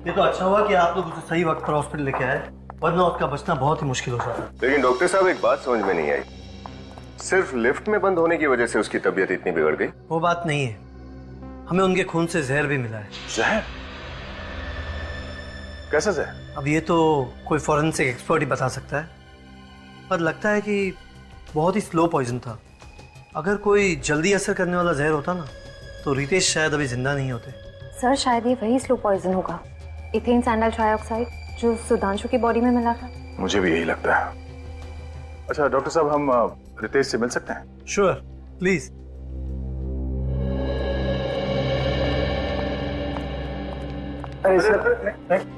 [SPEAKER 17] ये तो अच्छा हुआ कि आप लोग उसे सही वक्त पर हॉस्पिटल लेके आए, वरना उसका बचना बहुत ही मुश्किल हो सकता।
[SPEAKER 5] लेकिन डॉक्टर साहब, एक बात समझ में नहीं आई, सिर्फ लिफ्ट में बंद होने की वजह से उसकी तबीयत इतनी बिगड़ गई?
[SPEAKER 17] वो बात नहीं है, हमें उनके खून से जहर भी मिला है।
[SPEAKER 1] जहर? कैसा जहर?
[SPEAKER 17] अब ये तो कोई फॉरेंसिक एक्सपर्ट ही बता सकता है, पर लगता है कि बहुत ही स्लो पॉइजन था। अगर कोई जल्दी असर करने वाला जहर होता ना, तो रितेश शायद अभी जिंदा नहीं होते।
[SPEAKER 7] सर शायद ये वही स्लो पॉइजन होगा, इथेन सैंडल ट्राइऑक्साइड, जो सुधांशु की बॉडी में मिला था।
[SPEAKER 1] मुझे भी यही लगता है। अच्छा डॉक्टर साहब, हम रितेश से मिल सकते हैं?
[SPEAKER 17] Sure, please.
[SPEAKER 4] अरे सर,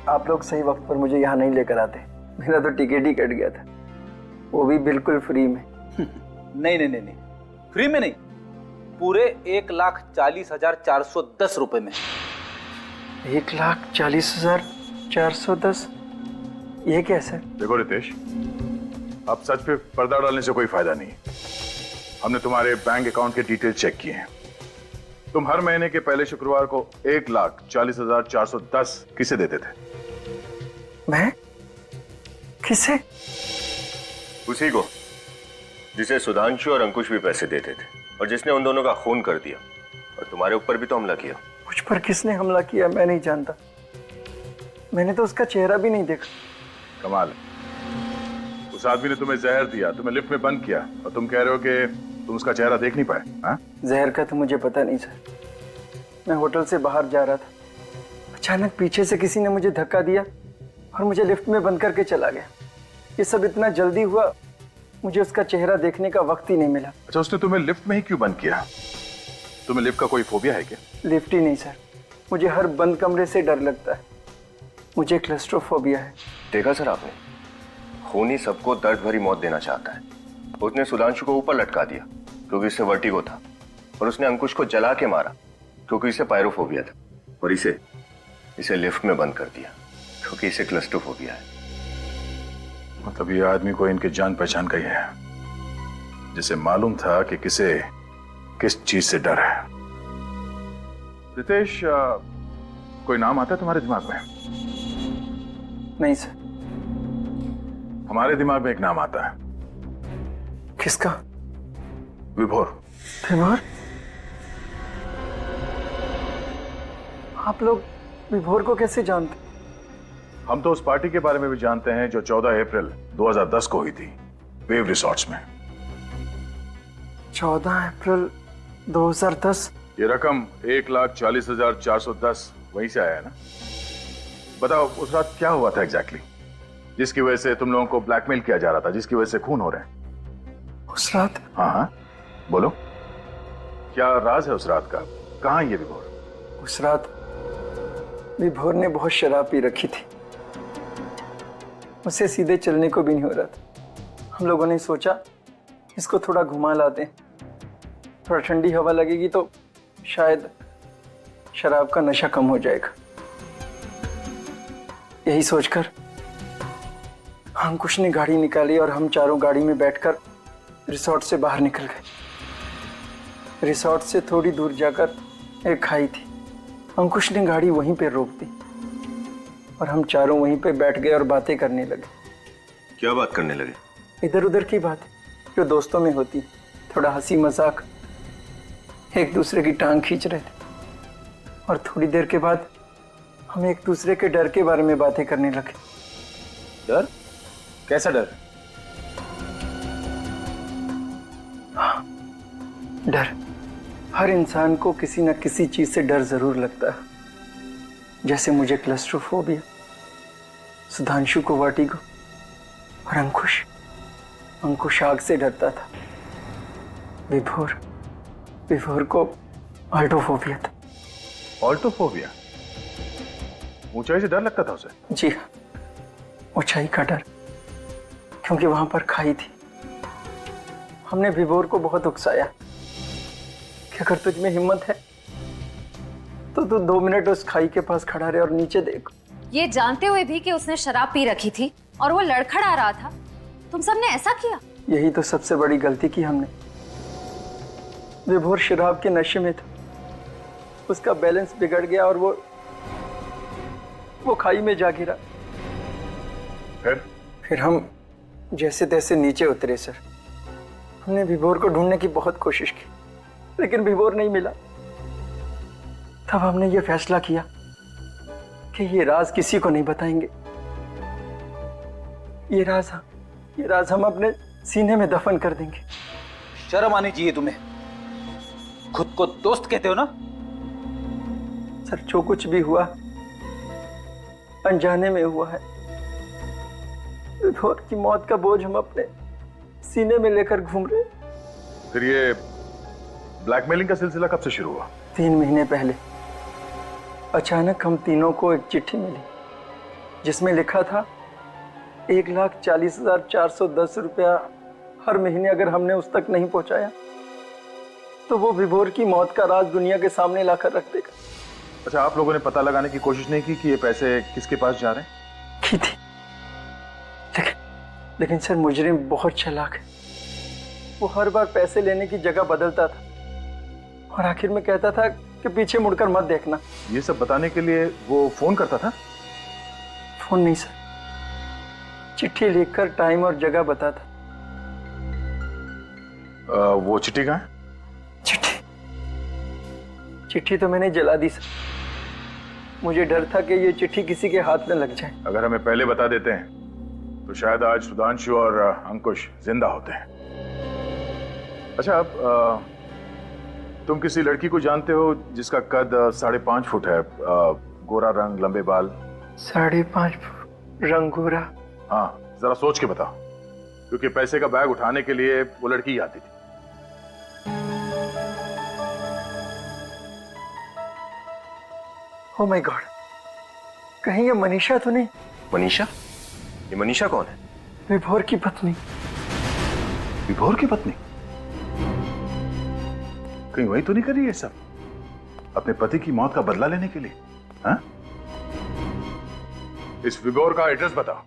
[SPEAKER 4] आप लोग सही वक्त पर मुझे यहाँ नहीं लेकर आते, मेरा तो टिकट ही कट गया था, वो भी बिल्कुल फ्री में।
[SPEAKER 13] नहीं नहीं नहीं नहीं, फ्री में नहीं, पूरे 1,40,410 रुपए में।
[SPEAKER 4] 1,40,410? ये क्या सर?
[SPEAKER 1] देखो रितेश, अब सच पे पर्दा डालने से कोई फायदा नहीं। हमने तुम्हारे बैंक अकाउंट के डिटेल चेक किए हैं। तुम हर महीने के पहले शुक्रवार को 1,40,410 किसे देते थे?
[SPEAKER 4] मैं? किसे?
[SPEAKER 5] उसी को जिसे सुधांशु और अंकुश भी पैसे देते थे, और जिसने उन दोनों का खून कर दिया, और तुम्हारे ऊपर भी तो हमला किया।
[SPEAKER 4] मुझ पर किसने हमला किया मैं नहीं जानता, मैंने तो उसका चेहरा भी नहीं देखा।
[SPEAKER 1] कमाल, उस आदमी ने तुम्हें जहर दिया, तुम्हें लिफ्ट में बंद किया, और तुम कह रहे हो कि तुम उसका चेहरा देख नहीं पाए? हाँ?
[SPEAKER 4] जहर का तो मुझे पता नहीं सर, मैं होटल से बाहर जा रहा था, अचानक पीछे से किसी ने मुझे धक्का दिया और मुझे लिफ्ट में बंद करके चला गया। ये सब इतना जल्दी हुआ, मुझे उसका चेहरा देखने का वक्त ही नहीं मिला।
[SPEAKER 1] अच्छा, उसने तुम्हें लिफ्ट में ही क्यों बंद किया? तुम्हें लिफ्ट का कोई फोबिया है क्या?
[SPEAKER 4] लिफ्ट ही नहीं सर, मुझे हर बंद कमरे से डर लगता है, मुझे क्लस्ट्रोफोबिया है।
[SPEAKER 5] देखा सर आपने, खून ही सबको दर्द भरी मौत देना चाहता है। उसने सुधांशु को ऊपर लटका दिया क्योंकि इससे वर्टिगो था, और उसने अंकुश को जला के मारा क्योंकि इसे पायरोफोबिया था, और इसे लिफ्ट में बंद कर दिया क्योंकि इसे क्लस्ट्रोफोबिया है।
[SPEAKER 1] मतलब ये आदमी को इनके जान पहचान का ही है, जिसे मालूम था कि किसे किस चीज से डर है। रितेश, कोई नाम आता है तुम्हारे दिमाग में?
[SPEAKER 4] नहीं सर।
[SPEAKER 1] हमारे दिमाग में एक नाम आता है।
[SPEAKER 4] किसका?
[SPEAKER 1] विभोर।
[SPEAKER 4] विभोर? आप लोग विभोर को कैसे जानते?
[SPEAKER 1] हम तो उस पार्टी के बारे में भी जानते हैं जो 14 अप्रैल 2010 को हुई थी वेव रिसॉर्ट्स में।
[SPEAKER 4] 14 अप्रैल 2010?
[SPEAKER 1] ये रकम 1,40,410 वहीं से आया है ना? बताओ उस रात क्या हुआ था एग्जैक्टली, जिसकी वजह से तुम लोगों को ब्लैकमेल किया जा रहा था, जिसकी वजह से खून हो रहे हैं?
[SPEAKER 4] उस रात?
[SPEAKER 1] हाँ हाँ बोलो, क्या राज है उस रात का? कहाँ है ये विभोर?
[SPEAKER 4] उस रात विभोर ने बहुत शराब पी रखी थी, उसे सीधे चलने को भी नहीं हो रहा था। हम लोगों ने सोचा इसको थोड़ा घुमा लाते हैं, थोड़ा ठंडी हवा लगेगी तो शायद शराब का नशा कम हो जाएगा। यही सोचकर अंकुश ने गाड़ी निकाली और हम चारों गाड़ी में बैठकर रिसोर्ट से बाहर निकल गए। रिसोर्ट से थोड़ी दूर जाकर एक खाई थी, अंकुश ने गाड़ी वहीं पे रोक दी और हम चारों वहीं पे बैठ गए और बातें करने लगे।
[SPEAKER 5] क्या बात करने लगे?
[SPEAKER 4] इधर उधर की बात जो दोस्तों में होती, थोड़ा हंसी मजाक, एक दूसरे की टांग खींच रहे थे। और थोड़ी देर के बाद हम एक दूसरे के डर के बारे में बातें करने लगे।
[SPEAKER 9] डर? कैसा डर?
[SPEAKER 4] हाँ, डर। हर इंसान को किसी न किसी चीज से डर जरूर लगता है। जैसे मुझे क्लस्ट्रोफोबिया, सुधांशु को वर्टिगो और अंकुश आग से डरता था। विभोर को ऑल्टोफोबिया था।
[SPEAKER 1] ऑल्टोफोबिया? ऊंचाई से डर लगता था उसे?
[SPEAKER 4] जी हाँ, ऊंचाई का डर, क्योंकि वहां पर खाई थी। हमने विभोर को बहुत उकसाया कि अगर तुझ में हिम्मत है तो तू 2 मिनट उस खाई के पास खड़ा रहे और नीचे देख।
[SPEAKER 7] ये जानते हुए भी कि उसने शराब पी रखी थी और वो लड़खड़ा रहा था, तुम सबने ऐसा किया?
[SPEAKER 4] यही तो सबसे बड़ी गलती की हमने। विभोर शराब के नशे में था, उसका बैलेंस बिगड़ गया और वो खाई में जा गिरा। फिर हम जैसे तैसे नीचे उतरे सर। हमने विभोर को ढूंढने की बहुत कोशिश की, लेकिन विभोर नहीं मिला। तब हमने ये फैसला किया कि ये राज किसी को नहीं बताएंगे। ये राज हम अपने सीने में दफन कर देंगे।
[SPEAKER 10] शर्म आनी चाहिए तुम्हें। खुद को दोस्त कहते हो ना?
[SPEAKER 4] सर, जो कुछ भी हुआ अनजाने में हुआ है। विभोर की मौत का बोझ हम अपने सीने में लेकर घूम रहे।
[SPEAKER 1] फिर ये ब्लैकमेलिंग का सिलसिला कब से शुरू हुआ?
[SPEAKER 4] 3 महीने पहले अचानक हम तीनों को एक चिट्ठी मिली जिसमें लिखा था 1,40,410 रुपया हर महीने अगर हमने उस तक नहीं पहुंचाया तो वो विभोर की मौत का राज दुनिया के सामने लाकर रख देगा।
[SPEAKER 1] अच्छा, आप लोगों ने पता लगाने की कोशिश नहीं की कि ये पैसे किसके पास जा रहे हैं?
[SPEAKER 4] की थी, लेकिन सर मुजरिम बहुत चालाक है। वो हर बार पैसे लेने की जगह बदलता था और आखिर में कहता था कि पीछे मुड़कर मत देखना।
[SPEAKER 1] ये सब बताने के लिए वो फोन करता था?
[SPEAKER 4] फोन नहीं सर, चिट्ठी लिखकर टाइम और जगह बताता।
[SPEAKER 1] वो चिट्ठी कहाँ है?
[SPEAKER 4] चिट्ठी तो मैंने जला दी सर। मुझे डर था कि ये चिट्ठी किसी के हाथ में लग जाए।
[SPEAKER 1] अगर हमें पहले बता देते हैं तो शायद आज सुधांशु और अंकुश जिंदा होते हैं। अच्छा, अब तुम किसी लड़की को जानते हो जिसका कद 5.5 फुट है, गोरा रंग, लंबे बाल?
[SPEAKER 4] 5.5 फुट, रंग गोरा?
[SPEAKER 1] हाँ, जरा सोच के बताओ, क्योंकि पैसे का बैग उठाने के लिए वो लड़की ही आती थी।
[SPEAKER 4] ओह माय गॉड, कहीं ये मनीषा तो नहीं?
[SPEAKER 5] मनीषा? ये मनीषा कौन है?
[SPEAKER 4] विभोर की पत्नी।
[SPEAKER 1] विभोर की पत्नी? कहीं वही तो नहीं कर रही है सब अपने पति की मौत का बदला लेने के लिए? हाँ? इस विभोर का एड्रेस बताओ।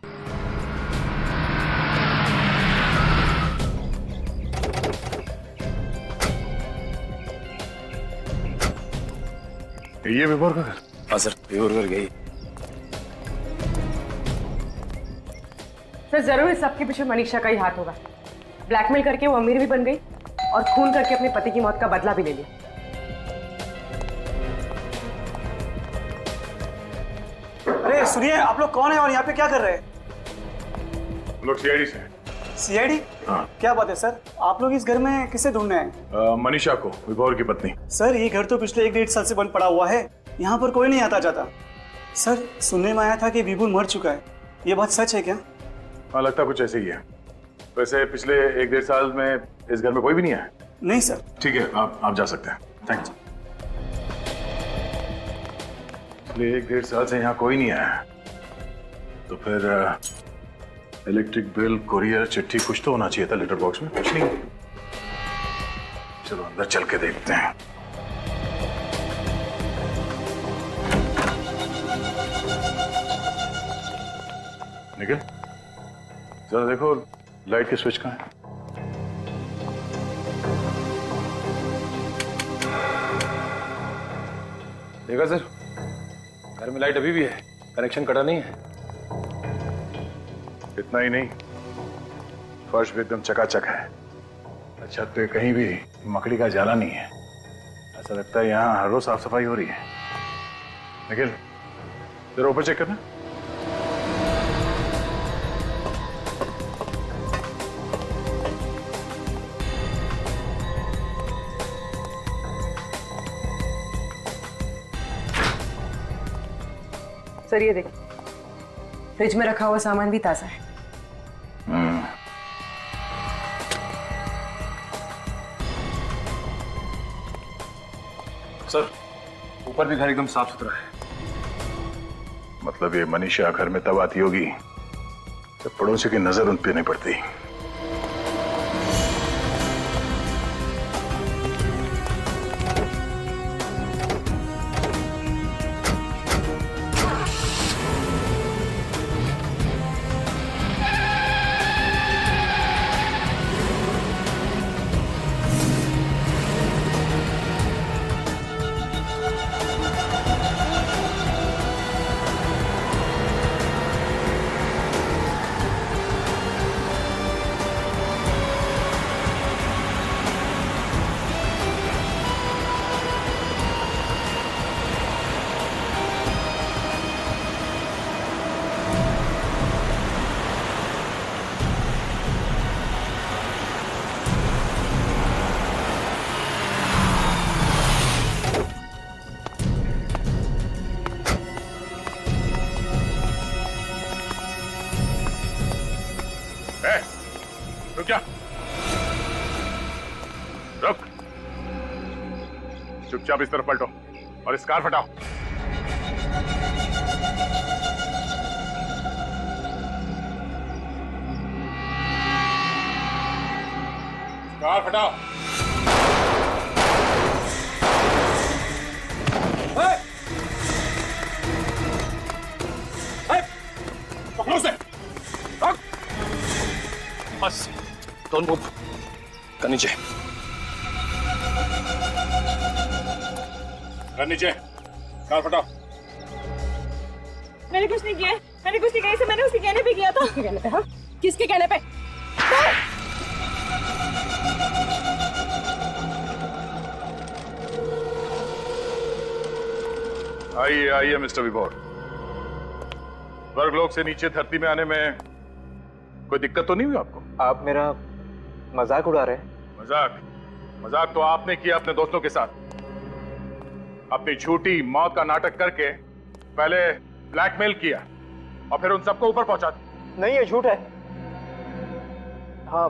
[SPEAKER 1] ये विभोर का घर?
[SPEAKER 8] हाँ सर, विभोर घर गई।
[SPEAKER 12] सर, जरूर इस सबके पीछे मनीषा का ही हाथ होगा। ब्लैकमेल करके वो अमीर भी बन गई और खून करके अपने पति की मौत का बदला भी ले लिया।
[SPEAKER 18] अरे सुनिए, आप लोग कौन है और यहाँ पे क्या कर रहे हैं?
[SPEAKER 1] हम लोग सीआईडी से हैं।
[SPEAKER 18] सीआईडी?
[SPEAKER 1] हाँ।
[SPEAKER 18] क्या बात है सर, आप लोग इस घर में किसे ढूंढने आए?
[SPEAKER 1] मनीषा को, विभोर की पत्नी।
[SPEAKER 18] सर, ये घर तो पिछले 1-1.5 साल से बंद पड़ा हुआ है। यहाँ पर कोई नहीं आता जाता। सर, सुनने में आया था कि विभोर मर चुका है, ये बात सच है क्या?
[SPEAKER 1] हाँ, लगता कुछ ऐसे ही है। वैसे पिछले 1-1.5 साल में इस घर में कोई भी नहीं आया?
[SPEAKER 18] नहीं सर।
[SPEAKER 1] ठीक है, आप जा सकते हैं। थैंक्स। पिछले 1-1.5 साल से यहाँ कोई नहीं आया तो फिर इलेक्ट्रिक बिल, कुरियर, चिट्ठी कुछ तो होना चाहिए था लेटर बॉक्स में। कुछ नहीं। चलो अंदर चल के देखते हैं। निखिल, जरा देखो लाइट के स्विच कहाँ है?
[SPEAKER 8] देखा सर, घर में लाइट अभी भी है, कनेक्शन कटा नहीं है।
[SPEAKER 1] इतना ही नहीं, फर्श भी एकदम चकाचक है। छत पे कहीं भी मकड़ी का जाला नहीं है। ऐसा लगता है यहाँ हर रोज साफ सफाई हो रही है। निखिल जरा ऊपर चेक करना।
[SPEAKER 12] सर ये देखिए, फ्रिज में रखा हुआ सामान भी ताजा है।
[SPEAKER 9] सर ऊपर भी घर एकदम साफ सुथरा है।
[SPEAKER 1] मतलब ये मनीषा घर में तब आती होगी जब पड़ोसी की नजर उन पे नहीं पड़ती। रुक जा, रुक। चुपचाप इस तरफ पलटो और इस कार हटाओ। कार हटाओ। पकड़ो उसे।
[SPEAKER 8] बस डोंट मूव, कर नीचे,
[SPEAKER 1] कर नीचे, कार हटाओ।
[SPEAKER 6] मैंने कुछ नहीं किया, मैंने कुछ नहीं किया, इसे मैंने उसके कहने पे किया था। कहने पे? हाँ? किसके कहने पे?
[SPEAKER 1] आइए आइए मिस्टर विभोर। स्वर्गलोक से नीचे धरती में आने में कोई दिक्कत तो नहीं हुई आपको?
[SPEAKER 4] आप मेरा मजाक उड़ा रहे हैं?
[SPEAKER 1] मजाक? मजाक तो आपने किया अपने दोस्तों के साथ। अपनी झूठी मौत का नाटक करके पहले ब्लैकमेल किया और फिर उन सबको ऊपर पहुंचा दिया।
[SPEAKER 4] नहीं, ये झूठ है। हाँ,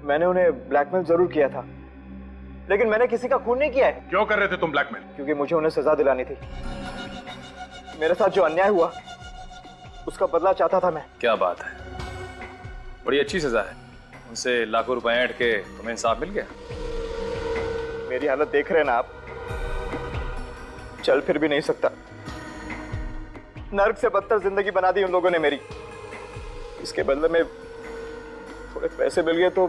[SPEAKER 4] मैंने उन्हें ब्लैकमेल जरूर किया था, लेकिन मैंने किसी का खून नहीं किया है।
[SPEAKER 1] क्यों कर रहे थे तुम ब्लैकमेल?
[SPEAKER 4] क्योंकि मुझे उन्हें सजा दिलानी थी। मेरे साथ जो अन्याय हुआ उसका बदला चाहता था मैं।
[SPEAKER 9] क्या बात है, बड़ी अच्छी सजा है। उनसे लाखों रुपए ऐंठ के तुम्हें इंसाफ मिल गया।
[SPEAKER 4] मेरी हालत देख रहे हैं ना आप, चल फिर भी नहीं सकता। नर्क से बदतर जिंदगी बना दी उन लोगों ने मेरी। इसके बदले में थोड़े पैसे मिल गए तो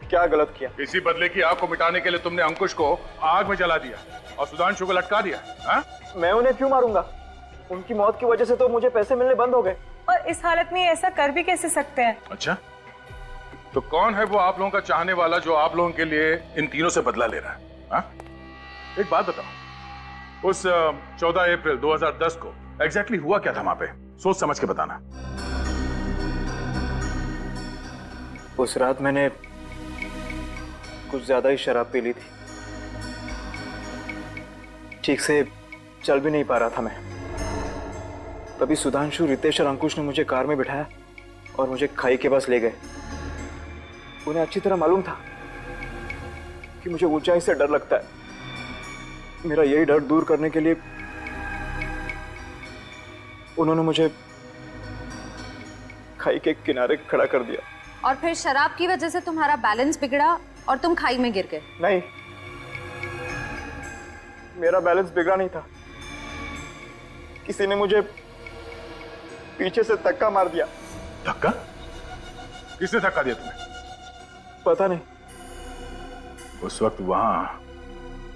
[SPEAKER 4] क्या गलत किया?
[SPEAKER 1] इसी बदले की आग को मिटाने के लिए तुमने अंकुश को आग में जला दिया और सुधांशु को लटका दिया। हा?
[SPEAKER 4] मैं उन्हें क्यों मारूंगा? उनकी मौत की वजह से तो मुझे पैसे मिलने बंद हो गए।
[SPEAKER 6] और इस हालत में ऐसा कर भी कैसे सकते हैं?
[SPEAKER 1] अच्छा, तो कौन है वो आप लोगों का चाहने वाला जो आप लोगों के लिए इन तीनों से बदला ले रहा है? हा? एक बात बताओ, उस 14 अप्रैल 2010 को एग्जैक्टली हुआ क्या था वहां पे? सोच समझ के बताना।
[SPEAKER 4] उस रात मैंने कुछ ज्यादा ही शराब पी ली थी। ठीक से चल भी नहीं पा रहा था मैं। तभी सुधांशु, रितेश और अंकुश ने मुझे कार में बिठाया और मुझे खाई के पास ले गए। उन्हें अच्छी तरह मालूम था कि मुझे ऊंचाई से डर लगता है। मेरा यही डर दूर करने के लिए उन्होंने मुझे खाई के किनारे खड़ा कर दिया।
[SPEAKER 15] और फिर शराब की वजह से तुम्हारा बैलेंस बिगड़ा और तुम खाई में गिर गए।
[SPEAKER 4] नहीं, मेरा बैलेंस बिगड़ा नहीं था। किसी ने मुझे पीछे से धक्का मार दिया।
[SPEAKER 1] धक्का? किसने धक्का दिया तुम्हें?
[SPEAKER 4] पता नहीं।
[SPEAKER 1] उस वक्त वहां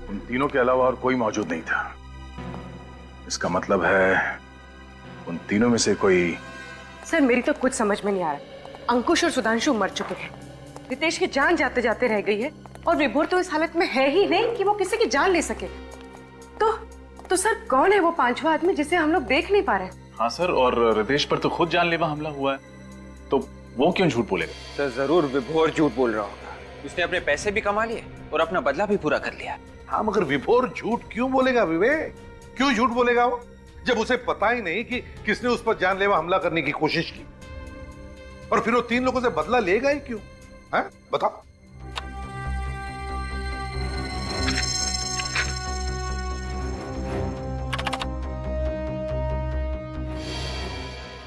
[SPEAKER 1] उन तीनों के अलावा और कोई मौजूद नहीं था। इसका मतलब है उन तीनों में से कोई।
[SPEAKER 12] सर मेरी तो कुछ समझ में नहीं आ रहा। अंकुश और सुधांशु मर चुके हैं, रितेश की जान जाते जाते रह गई है और विभोर तो इस हालत में है ही नहीं कि वो किसी की जान ले सके। तो तो सर कौन है वो पांचवा आदमी जिसे हम लोग देख नहीं पा रहे?
[SPEAKER 9] हाँ सर, और रितेश पर तो खुद जानलेवा हमला हुआ है, तो वो क्यों झूठ बोलेगा?
[SPEAKER 4] सर जरूर विभोर झूठ बोल रहा होगा। उसने अपने पैसे भी कमा लिए और अपना बदला भी पूरा कर लिया।
[SPEAKER 11] हाँ, मगर विभोर झूठ क्यों बोलेगा विवेक? क्यों झूठ बोलेगा वो, जब उसे पता ही नहीं कि किसने उस पर जानलेवा हमला करने की कोशिश की? और फिर वो 3 लोगों से बदला लेगा ही क्यों? हैं? बताओ।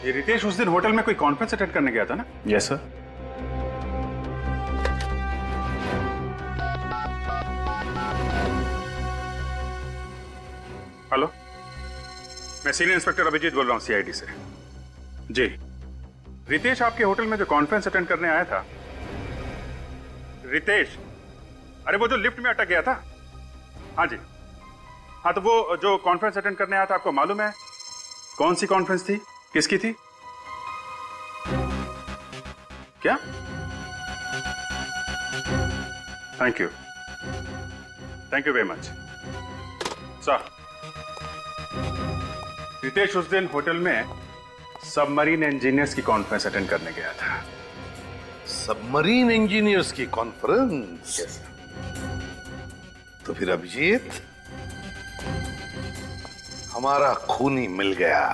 [SPEAKER 9] ये रितेश उस दिन होटल में कोई कॉन्फ्रेंस अटेंड करने गया था ना? Yes sir.
[SPEAKER 19] हेलो, मैं सीनियर इंस्पेक्टर अभिजीत बोल रहा हूँ सीआईडी से। जी, रितेश आपके होटल में जो कॉन्फ्रेंस अटेंड करने आया था। रितेश, अरे वो जो लिफ्ट में अटक गया था। हाँ जी, हाँ तो वो जो कॉन्फ्रेंस अटेंड करने आया था, आपको मालूम है कौन सी कॉन्फ्रेंस थी, किसकी थी? क्या? Thank you very much sir. Ritesh उस दिन होटल में सबमरीन इंजीनियर्स की कॉन्फ्रेंस अटेंड करने गया था।
[SPEAKER 11] सबमरीन इंजीनियर्स की कॉन्फ्रेंस? तो फिर अभिजीत, हमारा खूनी मिल गया।